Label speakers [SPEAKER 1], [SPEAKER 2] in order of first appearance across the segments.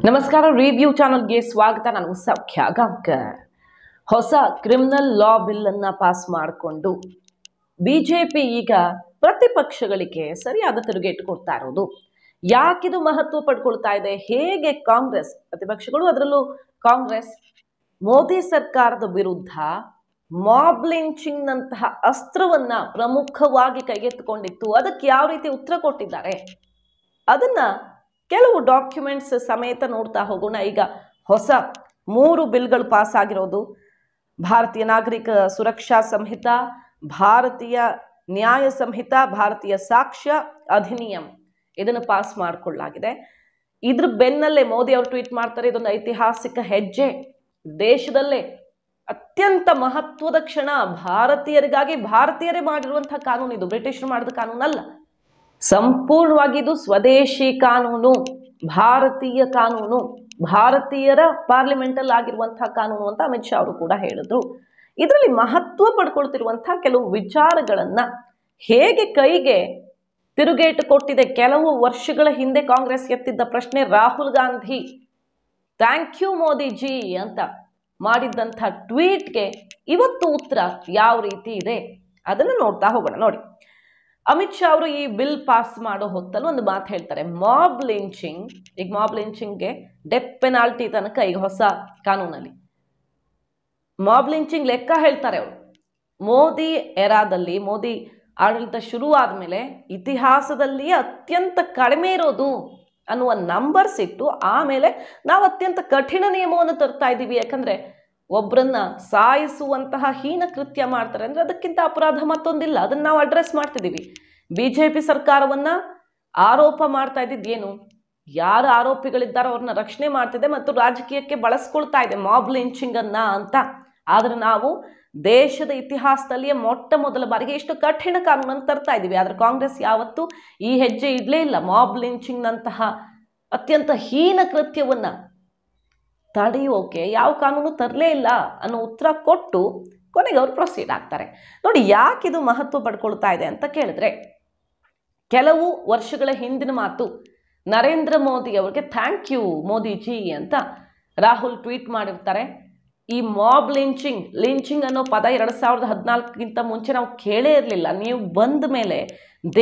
[SPEAKER 1] ನಮಸ್ಕಾರ ರಿವ್ಯೂ ಚಾನಲ್ಗೆ ಸ್ವಾಗತ. ನಾನು ಸೌಖ್ಯ ಗಾಂವ್ಕರ್. ಹೊಸ ಕ್ರಿಮಿನಲ್ ಲಾ ಬಿಲ್ ಅನ್ನ ಪಾಸ್ ಮಾಡಿಕೊಂಡು ಬಿಜೆಪಿ ಈಗ ಪ್ರತಿಪಕ್ಷಗಳಿಗೆ ಸರಿಯಾದ ತಿರುಗೇಟು ಕೊಡ್ತಾ ಇರೋದು. ಯಾಕಿದು ಮಹತ್ವ ಪಡ್ಕೊಳ್ತಾ ಇದೆ? ಹೇಗೆ ಕಾಂಗ್ರೆಸ್ ಪ್ರತಿಪಕ್ಷಗಳು, ಅದರಲ್ಲೂ ಕಾಂಗ್ರೆಸ್ ಮೋದಿ ಸರ್ಕಾರದ ವಿರುದ್ಧ ಮಾಬ್ ಲಿಂಚಿಂಗ್ ನಂತಹ ಅಸ್ತ್ರವನ್ನ ಪ್ರಮುಖವಾಗಿ ಕೈಗೆತ್ತಿಕೊಂಡಿತ್ತು, ಅದಕ್ಕೆ ಯಾವ ರೀತಿ ಉತ್ತರ ಕೊಟ್ಟಿದ್ದಾರೆ ಅದನ್ನ ಕೆಲವು ಡಾಕ್ಯುಮೆಂಟ್ಸ್ ಸಮೇತ ನೋಡ್ತಾ ಹೋಗೋಣ. ಈಗ ಹೊಸ 3 ಬಿಲ್ಗಳು ಪಾಸ್ ಆಗಿರೋದು. ಭಾರತೀಯ ನಾಗರಿಕ ಸುರಕ್ಷಾ ಸಂಹಿತ, ಭಾರತೀಯ ನ್ಯಾಯ ಸಂಹಿತ, ಭಾರತೀಯ ಸಾಕ್ಷ್ಯ ಅಧಿನಿಯಮ ಇದನ್ನು ಪಾಸ್ ಮಾಡಿಕೊಳ್ಳಲಾಗಿದೆ. ಇದ್ರ ಬೆನ್ನಲ್ಲೇ ಮೋದಿ ಅವರು ಟ್ವೀಟ್ ಮಾಡ್ತಾರೆ, ಇದೊಂದು ಐತಿಹಾಸಿಕ ಹೆಜ್ಜೆ, ದೇಶದಲ್ಲೇ ಅತ್ಯಂತ ಮಹತ್ವದ ಕ್ಷಣ, ಭಾರತೀಯರಿಗಾಗಿ ಭಾರತೀಯರೇ ಮಾಡಿರುವಂತಹ ಕಾನೂನು ಇದು, ಬ್ರಿಟಿಷರು ಮಾಡಿದ ಕಾನೂನಲ್ಲ. ಸಂಪೂರ್ಣವಾಗಿ ಇದು ಸ್ವದೇಶಿ ಕಾನೂನು, ಭಾರತೀಯ ಕಾನೂನು, ಭಾರತೀಯರ ಪಾರ್ಲಿಮೆಂಟಲ್ಲಿ ಆಗಿರುವಂತಹ ಕಾನೂನು ಅಂತ ಅಮಿತ್ ಶಾ ಅವರು ಕೂಡ ಹೇಳಿದ್ರು. ಇದರಲ್ಲಿ ಮಹತ್ವ ಪಡ್ಕೊಳ್ತಿರುವಂತಹ ಕೆಲವು ವಿಚಾರಗಳನ್ನ ಹೇಗೆ ಕೈಗೆ ತಿರುಗೇಟು ಕೊಟ್ಟಿದೆ. ಕೆಲವು ವರ್ಷಗಳ ಹಿಂದೆ ಕಾಂಗ್ರೆಸ್ ಎತ್ತಿದ್ದ ಪ್ರಶ್ನೆ, ರಾಹುಲ್ ಗಾಂಧಿ ಥ್ಯಾಂಕ್ ಯು ಮೋದಿಜಿ ಅಂತ ಮಾಡಿದ್ದಂಥ ಟ್ವೀಟ್ಗೆ ಇವತ್ತು ಉತ್ತರ ಯಾವ ರೀತಿ ಇದೆ ಅದನ್ನು ನೋಡ್ತಾ ಹೋಗೋಣ. ನೋಡಿ, ಅಮಿತ್ ಶಾ ಅವರು ಈ ಬಿಲ್ ಪಾಸ್ ಮಾಡೋ ಹೊತ್ತಲ್ಲಿ ಒಂದು ಮಾತು ಹೇಳ್ತಾರೆ, ಮಾಬ್ ಲಿಂಚಿಂಗ್. ಈಗ ಮಾಬ್ ಲಿಂಚಿಂಗ್ಗೆ ಡೆತ್ ಪೆನಾಲ್ಟಿ ತನಕ ಈಗ ಹೊಸ ಕಾನೂನಲ್ಲಿ ಮಾಬ್ ಲಿಂಚಿಂಗ್ ಲೆಕ್ಕ ಹೇಳ್ತಾರೆ ಅವರು. ಮೋದಿ ಎರಾದಲ್ಲಿ, ಮೋದಿ ಆಡಳಿತ ಶುರು ಆದಮೇಲೆ ಇತಿಹಾಸದಲ್ಲಿಯೇ ಅತ್ಯಂತ ಕಡಿಮೆ ಇರೋದು ಅನ್ನುವ ನಂಬರ್ಸ್ ಇಟ್ಟು ಆಮೇಲೆ ನಾವು ಅತ್ಯಂತ ಕಠಿಣ ನಿಯಮವನ್ನು ತರ್ತಾ ಇದ್ದೀವಿ. ಯಾಕಂದ್ರೆ ಒಬ್ಬರನ್ನ ಸಾಯಿಸುವಂತಹ ಹೀನ ಕೃತ್ಯ ಮಾಡ್ತಾರೆ ಅಂದ್ರೆ ಅದಕ್ಕಿಂತ ಅಪರಾಧ ಮತ್ತೊಂದಿಲ್ಲ, ಅದನ್ನ ನಾವು ಅಡ್ರೆಸ್ ಮಾಡ್ತಿದ್ದೀವಿ. ಬಿಜೆಪಿ ಸರ್ಕಾರವನ್ನ ಆರೋಪ ಮಾಡ್ತಾ ಇದ್ದಿದ್ದೇನು, ಯಾರು ಆರೋಪಿಗಳಿದ್ದಾರೋ ಅವ್ರನ್ನ ರಕ್ಷಣೆ ಮಾಡ್ತಿದೆ ಮತ್ತು ರಾಜಕೀಯಕ್ಕೆ ಬಳಸ್ಕೊಳ್ತಾ ಇದೆ ಮಾಬ್ ಲಿಂಚಿಂಗ್ ಅನ್ನ ಅಂತ. ಆದ್ರೆ ನಾವು ದೇಶದ ಇತಿಹಾಸದಲ್ಲಿಯೇ ಮೊಟ್ಟ ಮೊದಲ ಬಾರಿಗೆ ಇಷ್ಟು ಕಠಿಣ ಕಾನೂನನ್ನು ತರ್ತಾ ಇದ್ದೀವಿ. ಆದ್ರೆ ಕಾಂಗ್ರೆಸ್ ಯಾವತ್ತೂ ಈ ಹೆಜ್ಜೆ ಇಡ್ಲೇ ಇಲ್ಲ. ಮಾಬ್ ಲಿಂಚಿಂಗ್ ನಂತಹ ಅತ್ಯಂತ ಹೀನ ಕೃತ್ಯವನ್ನ ತಡೆಯೋಕೆ ಯಾವ ಕಾನೂನು ತರಲೇ ಇಲ್ಲ ಅನ್ನೋ ಉತ್ತರ ಕೊಟ್ಟು ಕೊನೆಗೆ ಅವ್ರು ಪ್ರೊಸೀಡ್ ಆಗ್ತಾರೆ. ನೋಡಿ, ಯಾಕಿದು ಮಹತ್ವ ಪಡ್ಕೊಳ್ತಾ ಇದೆ ಅಂತ ಕೇಳಿದ್ರೆ, ಕೆಲವು ವರ್ಷಗಳ ಹಿಂದಿನ ಮಾತು, ನರೇಂದ್ರ ಮೋದಿ ಅವರಿಗೆ ಥ್ಯಾಂಕ್ ಯು ಮೋದಿಜಿ ಅಂತ ರಾಹುಲ್ ಟ್ವೀಟ್ ಮಾಡಿರ್ತಾರೆ. ಈ ಮಾಬ್ ಲಿಂಚಿಂಗ್ ಅನ್ನೋ ಪದ 2014ಗಿಂತ ಮುಂಚೆ ನಾವು ಕೇಳೇ ಇರಲಿಲ್ಲ. ನೀವು ಬಂದ ಮೇಲೆ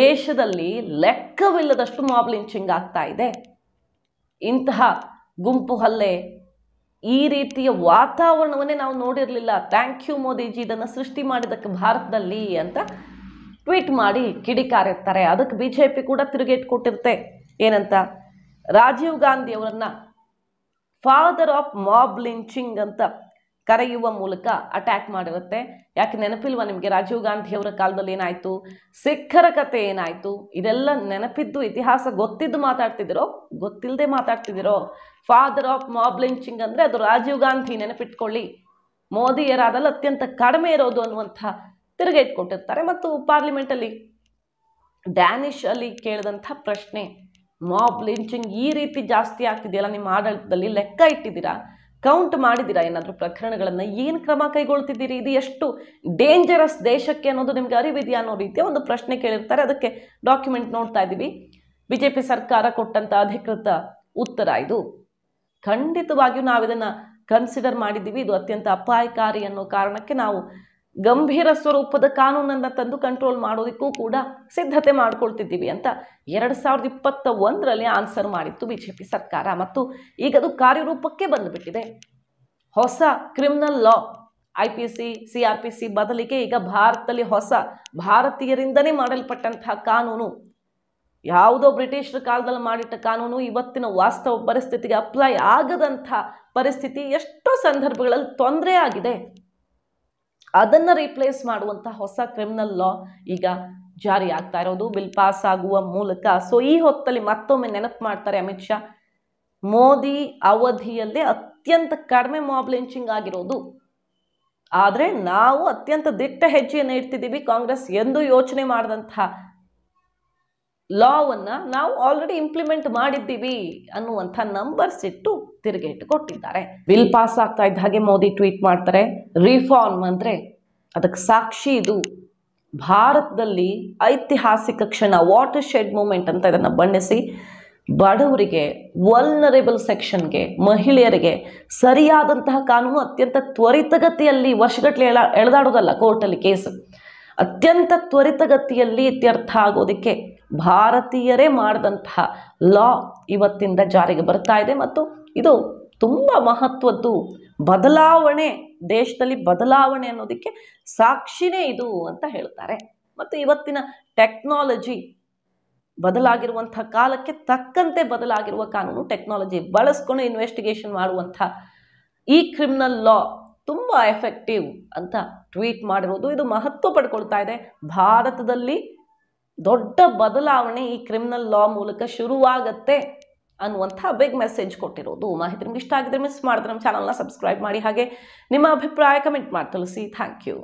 [SPEAKER 1] ದೇಶದಲ್ಲಿ ಲೆಕ್ಕವಿಲ್ಲದಷ್ಟು ಮಾಬ್ ಲಿಂಚಿಂಗ್ ಆಗ್ತಾ ಇದೆ. ಇಂತಹ ಗುಂಪು ಹಲ್ಲೆ, ಈ ರೀತಿಯ ವಾತಾವರಣವನ್ನೇ ನಾವು ನೋಡಿರಲಿಲ್ಲ. ಥ್ಯಾಂಕ್ ಯು ಮೋದಿಜಿ, ಇದನ್ನು ಸೃಷ್ಟಿ ಮಾಡಿದ್ದಕ್ಕೆ ಭಾರತದಲ್ಲಿ ಅಂತ ಟ್ವೀಟ್ ಮಾಡಿ ಕಿಡಿಕಾರಿರ್ತಾರೆ. ಅದಕ್ಕೆ ಬಿಜೆಪಿ ಕೂಡ ತಿರುಗೇಟು ಕೊಟ್ಟಿರುತ್ತೆ. ಏನಂತ, ರಾಜೀವ್ ಗಾಂಧಿ ಅವರನ್ನ ಫಾದರ್ ಆಫ್ ಮಾಬ್ ಲಿಂಚಿಂಗ್ ಅಂತ ಕರೆಯುವ ಮೂಲಕ ಅಟ್ಯಾಕ್ ಮಾಡಿರುತ್ತೆ. ಯಾಕೆ ನೆನಪಿಲ್ವಾ ನಿಮಗೆ? ರಾಜೀವ್ ಗಾಂಧಿ ಅವರ ಕಾಲದಲ್ಲಿ ಏನಾಯ್ತು, ಸಿಖ್ಖರ ಕತೆ ಏನಾಯ್ತು, ಇದೆಲ್ಲ ನೆನಪಿದ್ದು, ಇತಿಹಾಸ ಗೊತ್ತಿದ್ದು ಮಾತಾಡ್ತಿದ್ದೀರೋ ಗೊತ್ತಿಲ್ಲದೆ ಮಾತಾಡ್ತಿದ್ದೀರೋ? ಫಾದರ್ ಆಫ್ ಮಾಬ್ ಲಿಂಚಿಂಗ್ ಅಂದ್ರೆ ಅದು ರಾಜೀವ್ ಗಾಂಧಿ, ನೆನಪಿಟ್ಕೊಳ್ಳಿ. ಮೋದಿ ಎರಾದಲ್ಲಿ ಅತ್ಯಂತ ಕಡಿಮೆ ಇರೋದು ಅನ್ನುವಂಥ ತಿರುಗೇಟು ಕೊಟ್ಟಿರ್ತಾರೆ. ಮತ್ತು ಪಾರ್ಲಿಮೆಂಟಲ್ಲಿ ಡ್ಯಾನಿಶ್ ಅಲ್ಲಿ ಕೇಳಿದಂಥ ಪ್ರಶ್ನೆ, ಮಾಬ್ ಲಿಂಚಿಂಗ್ ಈ ರೀತಿ ಜಾಸ್ತಿ ಆಗ್ತಿದೆಯಲ್ಲ, ನಿಮ್ಮ ಆಡಳಿತದಲ್ಲಿ ಲೆಕ್ಕ ಇಟ್ಟಿದ್ದೀರಾ, ಕೌಂಟ್ ಮಾಡಿದ್ದೀರಾ ಏನಾದರೂ ಪ್ರಕರಣಗಳನ್ನು, ಏನು ಕ್ರಮ ಕೈಗೊಳ್ತಿದ್ದೀರಿ, ಇದು ಎಷ್ಟು ಡೇಂಜರಸ್ ದೇಶಕ್ಕೆ ಅನ್ನೋದು ನಿಮ್ಗೆ ಅರಿವಿದೆಯಾ ಅನ್ನೋ ರೀತಿಯ ಒಂದು ಪ್ರಶ್ನೆ ಕೇಳಿರ್ತಾರೆ. ಅದಕ್ಕೆ ಡಾಕ್ಯುಮೆಂಟ್ ನೋಡ್ತಾ ಇದ್ದೀವಿ. ಬಿಜೆಪಿ ಸರ್ಕಾರ ಕೊಟ್ಟಂತ ಅಧಿಕೃತ ಉತ್ತರ ಇದು. ಖಂಡಿತವಾಗಿಯೂ ನಾವು ಇದನ್ನು ಕನ್ಸಿಡರ್ ಮಾಡಿದ್ದೀವಿ, ಇದು ಅತ್ಯಂತ ಅಪಾಯಕಾರಿ ಅನ್ನೋ ಕಾರಣಕ್ಕೆ ನಾವು ಗಂಭೀರ ಸ್ವರೂಪದ ಕಾನೂನನ್ನು ತಂದು ಕಂಟ್ರೋಲ್ ಮಾಡೋದಕ್ಕೂ ಕೂಡ ಸಿದ್ಧತೆ ಮಾಡ್ಕೊಳ್ತಿದ್ದೀವಿ ಅಂತ 2021ರಲ್ಲಿ ಆನ್ಸರ್ ಮಾಡಿತ್ತು ಬಿಜೆಪಿ ಸರ್ಕಾರ. ಮತ್ತು ಈಗ ಅದು ಕಾರ್ಯರೂಪಕ್ಕೆ ಬಂದುಬಿಟ್ಟಿದೆ. ಹೊಸ ಕ್ರಿಮಿನಲ್ ಲಾ, IPC CRPC ಬದಲಿಗೆ ಈಗ ಭಾರತದಲ್ಲಿ ಹೊಸ ಭಾರತೀಯರಿಂದನೇ ಮಾಡಲ್ಪಟ್ಟಂತಹ ಕಾನೂನು, ಯಾವುದೋ ಬ್ರಿಟಿಷರ ಕಾಲದಲ್ಲಿ ಮಾಡಿಟ್ಟ ಕಾನೂನು ಇವತ್ತಿನ ವಾಸ್ತವ ಪರಿಸ್ಥಿತಿಗೆ ಅಪ್ಲೈ ಆಗದಂಥ ಪರಿಸ್ಥಿತಿ ಎಷ್ಟೋ ಸಂದರ್ಭಗಳಲ್ಲಿ ತೊಂದರೆ ಆಗಿದೆ. ಅದನ್ನು ರೀಪ್ಲೇಸ್ ಮಾಡುವಂಥ ಹೊಸ ಕ್ರಿಮಿನಲ್ ಲಾ ಈಗ ಜಾರಿ ಆಗ್ತಾ ಇರೋದು, ಬಿಲ್ ಪಾಸ್ ಆಗುವ ಮೂಲಕ. ಸೊ ಈ ಹೊತ್ತಲ್ಲಿ ಮತ್ತೊಮ್ಮೆ ನೆನಪು ಮಾಡ್ತಾರೆ ಅಮಿತ್ ಶಾ, ಮೋದಿ ಅವಧಿಯಲ್ಲೇ ಅತ್ಯಂತ ಕಡಿಮೆ ಮಾಬ್ ಲಿಂಚಿಂಗ್ ಆಗಿರೋದು. ಆದರೆ ನಾವು ಅತ್ಯಂತ ದಿಟ್ಟ ಹೆಜ್ಜೆಯನ್ನು ಇಡ್ತಿದ್ದೀವಿ. ಕಾಂಗ್ರೆಸ್ ಎಂದೂ ಯೋಚನೆ ಮಾಡಿದಂಥ ಲಾವನ್ನು ನಾವು ಆಲ್ರೆಡಿ ಇಂಪ್ಲಿಮೆಂಟ್ ಮಾಡಿದ್ದೀವಿ ಅನ್ನುವಂಥ ನಂಬರ್ಸ್ ಇಟ್ಟು ತಿರುಗೇಟು ಕೊಟ್ಟಿದ್ದಾರೆ. ಬಿಲ್ ಪಾಸ್ ಆಗ್ತಾ ಇದ್ದ ಹಾಗೆ ಮೋದಿ ಟ್ವೀಟ್ ಮಾಡ್ತಾರೆ, ರಿಫಾರ್ಮ್ ಅಂದರೆ ಅದಕ್ಕೆ ಸಾಕ್ಷಿ ಇದು, ಭಾರತದಲ್ಲಿ ಐತಿಹಾಸಿಕ ಕ್ಷಣ, ವಾಟರ್ ಶೆಡ್ ಮೂಮೆಂಟ್ ಅಂತ ಇದನ್ನು ಬಣ್ಣಿಸಿ ಬಡವರಿಗೆ, ವಲ್ನರೇಬಲ್ ಸೆಕ್ಷನ್ಗೆ, ಮಹಿಳೆಯರಿಗೆ ಸರಿಯಾದಂತಹ ಕಾನೂನು ಅತ್ಯಂತ ತ್ವರಿತಗತಿಯಲ್ಲಿ ವರ್ಷಗಟ್ಟಲೆ ಎಳೆದಾಡೋದಲ್ಲ ಕೋರ್ಟಲ್ಲಿ ಕೇಸು, ಅತ್ಯಂತ ತ್ವರಿತಗತಿಯಲ್ಲಿ ಇತ್ಯರ್ಥ ಆಗೋದಕ್ಕೆ ಭಾರತೀಯರೇ ಮಾಡಿದಂತಹ ಲಾ ಇವತ್ತಿಂದ ಜಾರಿಗೆ ಬರ್ತಾ ಇದೆ. ಮತ್ತು ಇದು ತುಂಬ ಮಹತ್ವದ್ದು ಬದಲಾವಣೆ, ದೇಶದಲ್ಲಿ ಬದಲಾವಣೆ ಅನ್ನೋದಕ್ಕೆ ಸಾಕ್ಷಿನೇ ಇದು ಅಂತ ಹೇಳ್ತಾರೆ. ಮತ್ತು ಇವತ್ತಿನ ಟೆಕ್ನಾಲಜಿ ಬದಲಾಗಿರುವಂಥ ಕಾಲಕ್ಕೆ ತಕ್ಕಂತೆ ಬದಲಾಗಿರುವ ಕಾನೂನು, ಟೆಕ್ನಾಲಜಿ ಬಳಸ್ಕೊಂಡು ಇನ್ವೆಸ್ಟಿಗೇಷನ್ ಮಾಡುವಂಥ ಈ ಕ್ರಿಮಿನಲ್ ಲಾ ತುಂಬ ಎಫೆಕ್ಟಿವ್ ಅಂತ ಟ್ವೀಟ್ ಮಾಡಿರೋದು, ಇದು ಮಹತ್ವ ಪಡ್ಕೊಳ್ತಾ ಇದೆ. ಭಾರತದಲ್ಲಿ ದೊಡ್ಡ ಬದಲಾವಣೆ ಈ ಕ್ರಿಮಿನಲ್ ಲಾ ಮೂಲಕ ಶುರುವಾಗತ್ತೆ ಅನ್ನುವಂಥ ಬಿಗ್ ಮೆಸೇಜ್ ಕೊಟ್ಟಿರೋದು. ಮಾಹಿತಿ ನಿಮ್ಗೆ ಇಷ್ಟ ಆಗಿದ್ರೆ ಮಿಸ್ ಮಾಡಿದ್ರೆ ನಮ್ಮ ಚಾನಲ್ನ ಸಬ್ಸ್ಕ್ರೈಬ್ ಮಾಡಿ, ಹಾಗೆ ನಿಮ್ಮ ಅಭಿಪ್ರಾಯ ಕಮೆಂಟ್ ಮಾಡಿ ತಿಳಿಸಿ. Thank you.